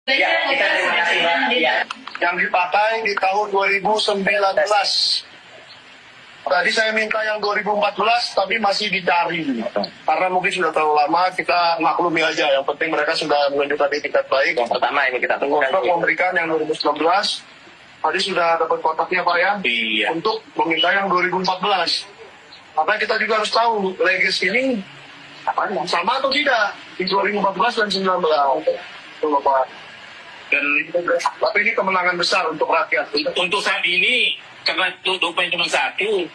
Ya, kita terima kasih, Pak. Ya. Yang dipakai di tahun 2019. Tadi saya minta yang 2014, tapi masih dicari. Karena mungkin sudah terlalu lama, kita maklumi aja. Yang penting mereka sudah menunjukkan etikat baik. Yang pertama ini kita tunggu. Untuk memberikan yang 2019, tadi sudah dapat kotaknya Pak ya? Iya. Untuk meminta yang 2014. Karena kita juga harus tahu, legis ini sama atau tidak di 2014 dan 2019. Tuh Pak. Dan Tapi ini kemenangan besar untuk rakyat. untuk saat ini, karena tutupan cuma satu,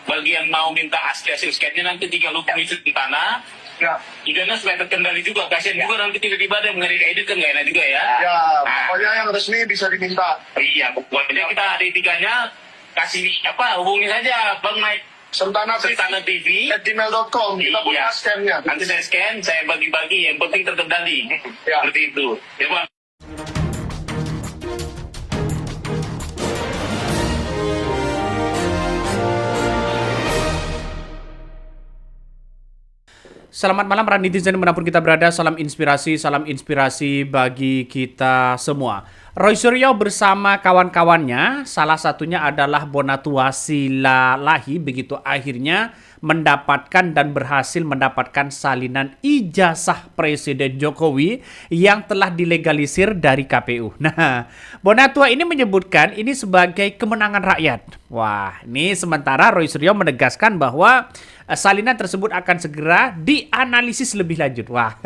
bagi yang mau minta asli hasil sketnya nanti tinggal lupa isi tanah. Ya, Tujuannya supaya terkendali juga. Kasian juga nanti tiba-tiba ada yang mengedit edit kan nggak enak juga ya. ya, Nah, pokoknya yang resmi bisa diminta. iya, pokoknya kita ada tiganya kasih hubungi saja Bang Mike Sentana Sentana TV. @gmail.com. Kita punya Iya. scan-nya. Nanti saya scan, saya bagi-bagi. Yang penting terkendali. Ya. Seperti itu. Ya, Bang. Selamat malam para netizen dimanapun kita berada, salam inspirasi bagi kita semua. Roy Suryo bersama kawan-kawannya, salah satunya adalah Bonatua Silalahi, begitu akhirnya mendapatkan dan berhasil mendapatkan salinan ijazah Presiden Jokowi yang telah dilegalisir dari KPU. Nah, Bonatua ini menyebutkan ini sebagai kemenangan rakyat. Wah, ini sementara Roy Suryo menegaskan bahwa salinan tersebut akan segera dianalisis lebih lanjut. Wah,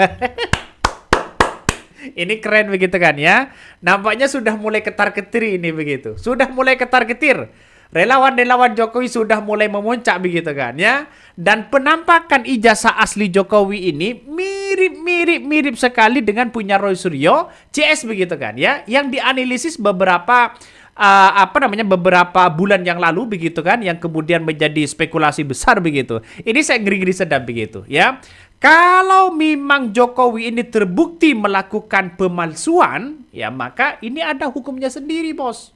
ini keren begitu kan ya. Nampaknya sudah mulai ketar-ketir ini begitu. Sudah mulai ketar-ketir. Relawan-relawan Jokowi sudah mulai memuncak begitu kan ya. Dan penampakan ijazah asli Jokowi ini mirip sekali dengan punya Roy Suryo, CS begitu kan ya. Yang dianalisis beberapa beberapa bulan yang lalu begitu kan, yang kemudian menjadi spekulasi besar begitu. Ini saya ngeri-ngeri sedap begitu ya. Kalau memang Jokowi ini terbukti melakukan pemalsuan, ya maka ini ada hukumnya sendiri, bos.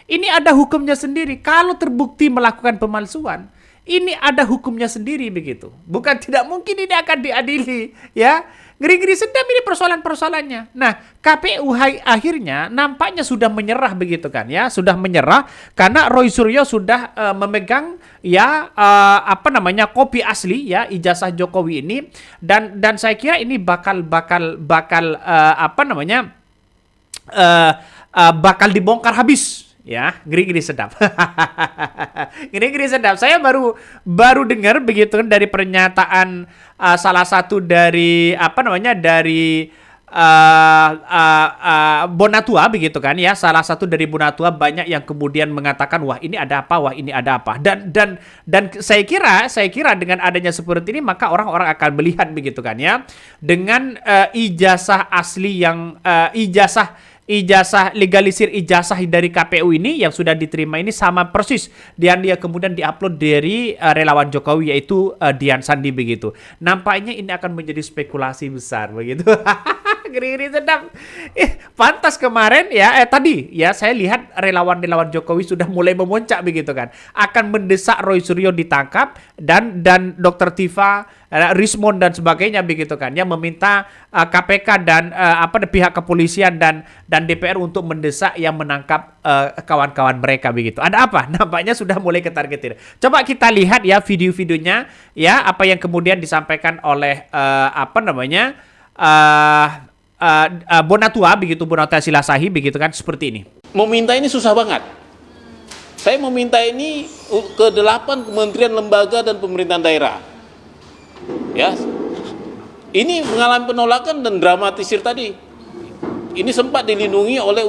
Ini ada hukumnya sendiri. Kalau terbukti melakukan pemalsuan, ini ada hukumnya sendiri begitu. Bukan tidak mungkin ini akan diadili, ya. Ngeri-ngeri sedap ini persoalan-persoalannya. Nah, KPU akhirnya nampaknya sudah menyerah begitu kan ya, sudah menyerah karena Roy Suryo sudah memegang ya kopi asli ya ijazah Jokowi ini, dan saya kira ini bakal bakal dibongkar habis. Ya, ngeri-ngeri sedap. Ngeri-ngeri sedap. Saya baru dengar begitu dari pernyataan salah satu dari Bonatua begitu kan ya. Salah satu dari Bonatua, banyak yang kemudian mengatakan wah ini ada apa, wah ini ada apa. Dan saya kira dengan adanya seperti ini maka orang-orang akan melihat begitu kan ya. Dengan ijazah asli yang legalisir ijazah dari KPU ini yang sudah diterima ini sama persis dan dia kemudian diupload dari relawan Jokowi yaitu Dian Sandi begitu. Nampaknya ini akan menjadi spekulasi besar begitu. Ngeri-ngeri sedap. Pantas kemarin ya tadi ya saya lihat relawan-relawan Jokowi sudah mulai memuncak begitu kan. Akan mendesak Roy Suryo ditangkap dan Dr. Tifa, Rismond dan sebagainya begitu kan ya, meminta KPK dan pihak kepolisian dan DPR untuk mendesak yang menangkap kawan-kawan mereka begitu. Ada apa? Nampaknya sudah mulai ketar-ketir. Coba kita lihat ya video-videonya ya, apa yang kemudian disampaikan oleh Bonatua begitu, Bonatua Silalahi begitu kan, seperti ini. Meminta ini susah banget. Saya meminta ini ke 8 kementerian, lembaga dan pemerintahan daerah. Ya. Ini mengalami penolakan dan dramatisir tadi. Ini sempat dilindungi oleh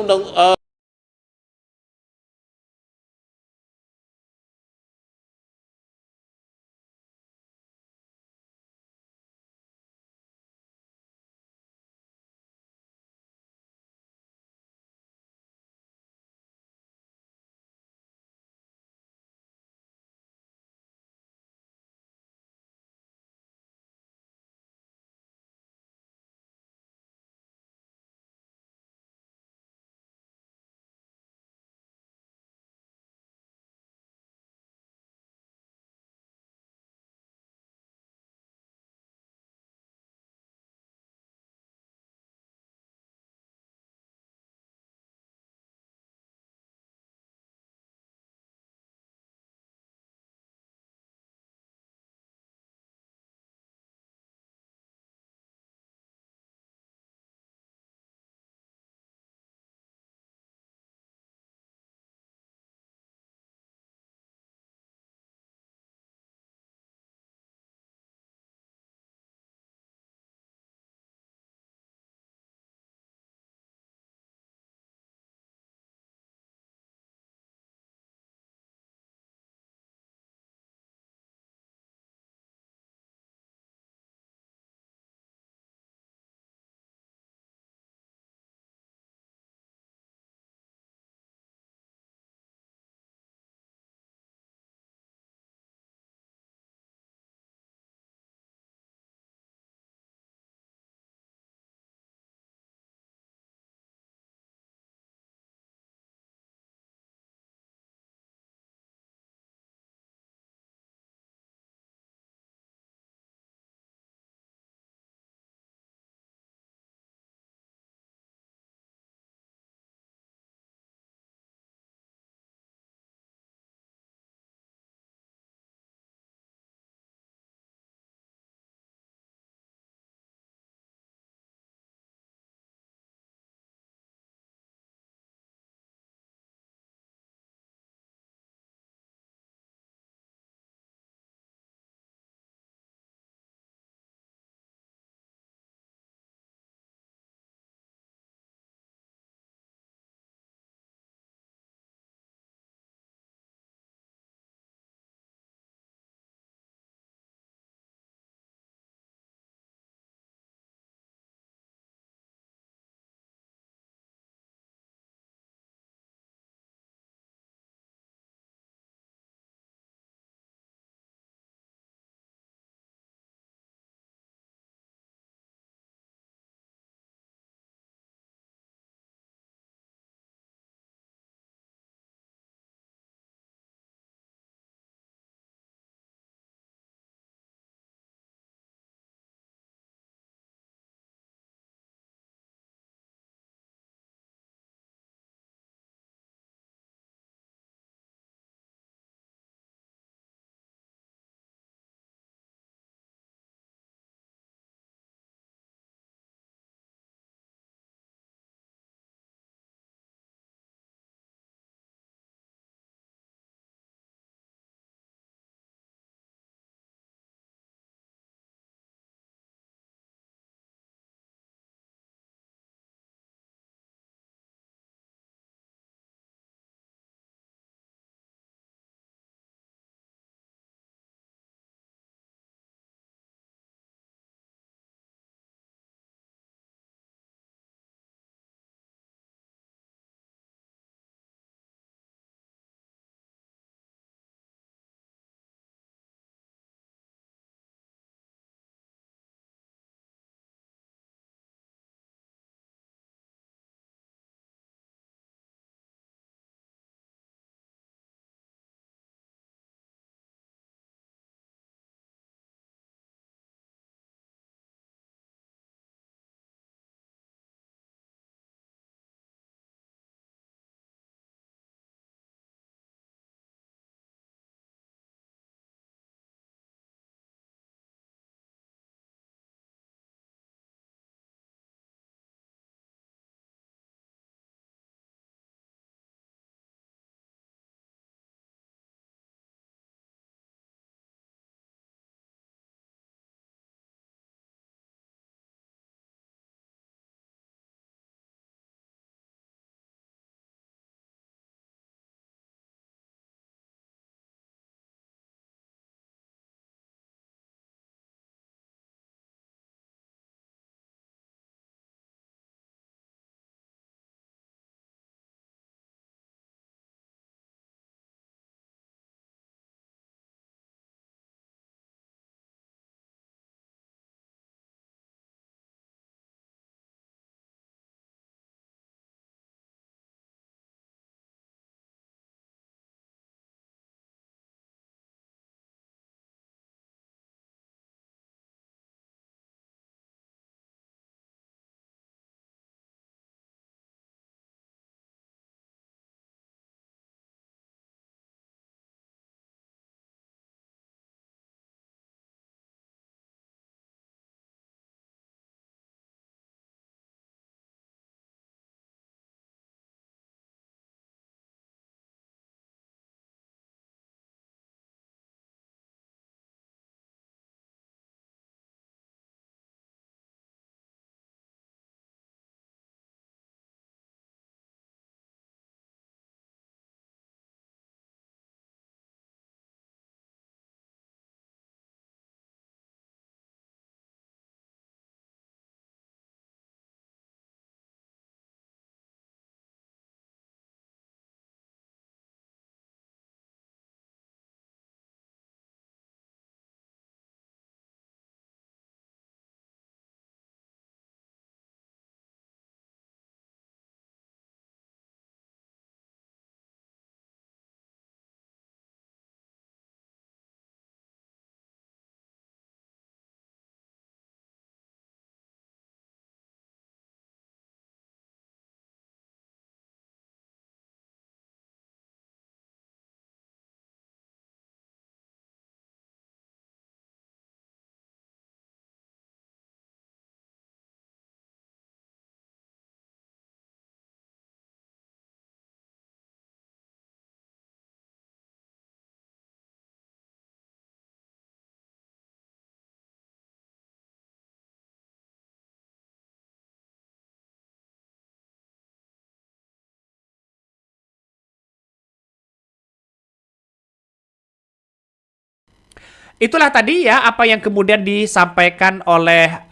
itulah tadi ya apa yang kemudian disampaikan oleh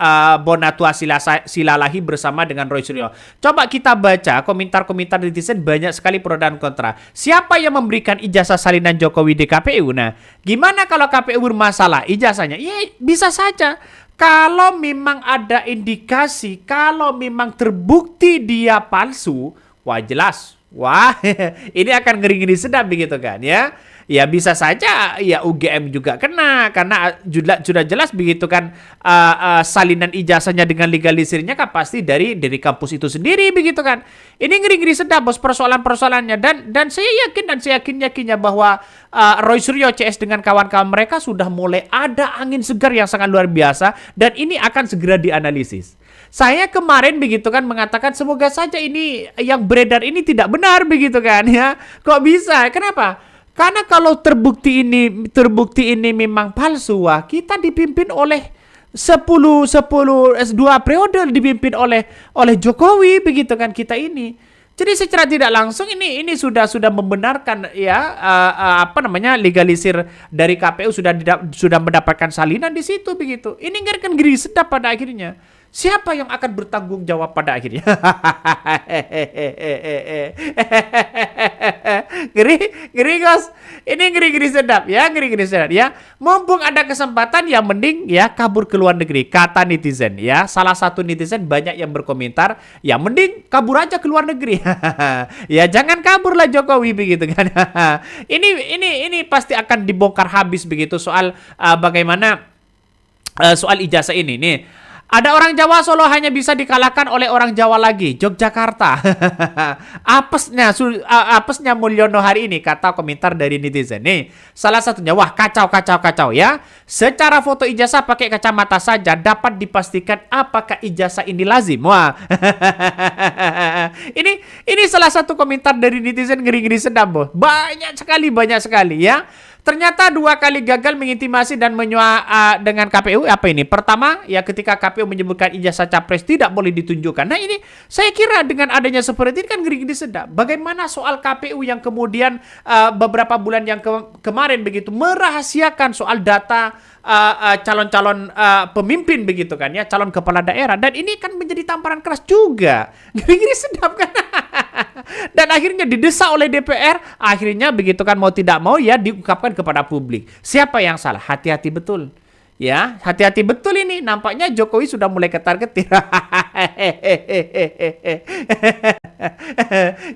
Bonatua Silalahi bersama dengan Roy Suryo. Coba kita baca komentar-komentar netizen, banyak sekali pro dan kontra. Siapa yang memberikan ijazah salinan Jokowi di KPU? Nah, gimana kalau KPU bermasalah ijazahnya? Ya bisa saja. Kalau memang ada indikasi, kalau memang terbukti dia palsu, wah jelas. Wah, ini akan ngeri-ngeri sedap begitu kan ya. Ya bisa saja ya UGM juga kena karena sudah jelas begitu kan, salinan ijazahnya dengan legalisirnya kan pasti dari kampus itu sendiri begitu kan. Ini ngeri-ngeri sedap bos persoalan-persoalannya, dan saya yakinnya bahwa Roy Suryo CS dengan kawan-kawan mereka sudah mulai ada angin segar yang sangat luar biasa, dan ini akan segera dianalisis. Saya kemarin begitu kan mengatakan semoga saja ini yang beredar ini tidak benar begitu kan ya. Kok bisa? Kenapa? Karena kalau terbukti ini memang palsu, wah kita dipimpin oleh 2 periode dipimpin oleh Jokowi begitu kan kita ini. Jadi secara tidak langsung ini sudah membenarkan ya legalisir dari KPU sudah mendapatkan salinan di situ begitu. Ini kan geri sedap pada akhirnya. Siapa yang akan bertanggung jawab pada akhirnya? Ngeri guys. Ini ngeri sedap ya, ngeri sedap ya. Mumpung ada kesempatan ya mending ya kabur ke luar negeri, kata netizen ya. Salah satu netizen banyak yang berkomentar, ya mending kabur aja ke luar negeri. Ya jangan kabur lah Jokowi begitu kan. Ini pasti akan dibongkar habis begitu soal bagaimana soal ijazah ini nih. Ada orang Jawa Solo hanya bisa dikalahkan oleh orang Jawa lagi, Yogyakarta. Apesnya Mulyono hari ini, kata komentar dari netizen. Nih, salah satunya, wah kacau ya. Secara foto ijazah pakai kacamata saja dapat dipastikan apakah ijazah ini lazim. Wah. Ini salah satu komentar dari netizen ngeri-ngeri sedap, Bos. Banyak sekali ya. Ternyata 2 kali gagal mengintimasi dan menyuap dengan KPU. Apa ini? Pertama, ya ketika KPU menyebutkan ijazah capres tidak boleh ditunjukkan. Nah ini saya kira dengan adanya seperti ini kan ngeri-ngeri sedap. Bagaimana soal KPU yang kemudian beberapa bulan yang kemarin begitu merahasiakan soal data calon-calon pemimpin begitu kan ya, calon kepala daerah, dan ini kan menjadi tamparan keras juga. Ngeri-ngeri sedap kan. Dan akhirnya didesak oleh DPR, akhirnya begitu kan mau tidak mau ya diungkapkan kepada publik. Siapa yang salah? Hati-hati betul. Ya, hati-hati betul ini. Nampaknya Jokowi sudah mulai ketar-ketir.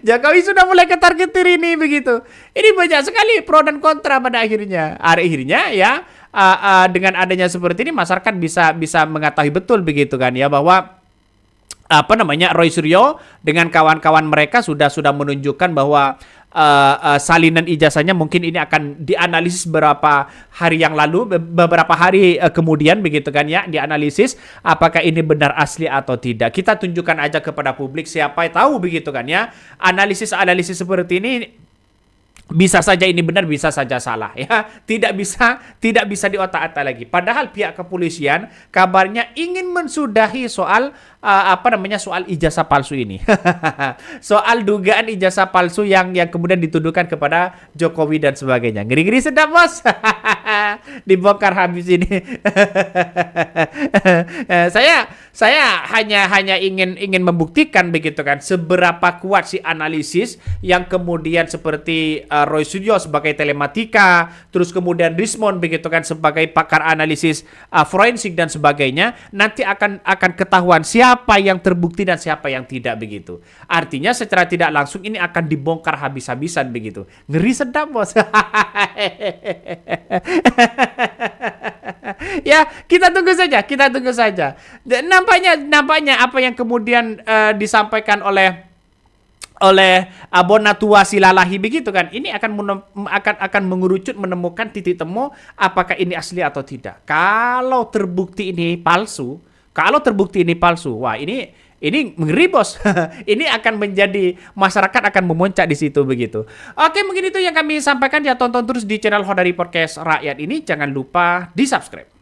Jokowi sudah mulai ketar-ketir ini begitu. Ini banyak sekali pro dan kontra pada akhirnya. Akhirnya ya dengan adanya seperti ini masyarakat bisa mengetahui betul begitu kan ya bahwa Roy Suryo dengan kawan-kawan mereka sudah menunjukkan bahwa salinan ijazahnya mungkin ini akan dianalisis beberapa hari kemudian begitu kan ya, dianalisis apakah ini benar asli atau tidak. Kita tunjukkan aja kepada publik, siapa tahu begitu kan ya. Analisis seperti ini bisa saja ini benar, bisa saja salah ya. Tidak bisa diotak-atik lagi. Padahal pihak kepolisian kabarnya ingin mensudahi soal soal ijazah palsu ini. Soal dugaan ijazah palsu yang kemudian dituduhkan kepada Jokowi dan sebagainya. Ngeri-ngeri sedap, Bos. Dibongkar habis ini. Saya hanya ingin membuktikan begitu kan seberapa kuat si analisis yang kemudian seperti Roy Suryo sebagai telematika, terus kemudian Rismond begitu kan sebagai pakar analisis forensik dan sebagainya. Nanti akan ketahuan siapa yang terbukti dan siapa yang tidak begitu. Artinya secara tidak langsung ini akan dibongkar habis-habisan begitu. Ngeri sedap, Bos. Ya, kita tunggu saja. Dan nampaknya apa yang kemudian disampaikan oleh Bonatua Silalahi begitu kan, ini akan mengerucut menemukan titik temu apakah ini asli atau tidak. Kalau terbukti ini palsu, wah ini ngeri, Bos. Ini akan menjadi masyarakat akan memuncak di situ begitu. Oke, mungkin itu yang kami sampaikan ya. Tonton terus di channel Hodari Podcast Rakyat ini. Jangan lupa di-subscribe.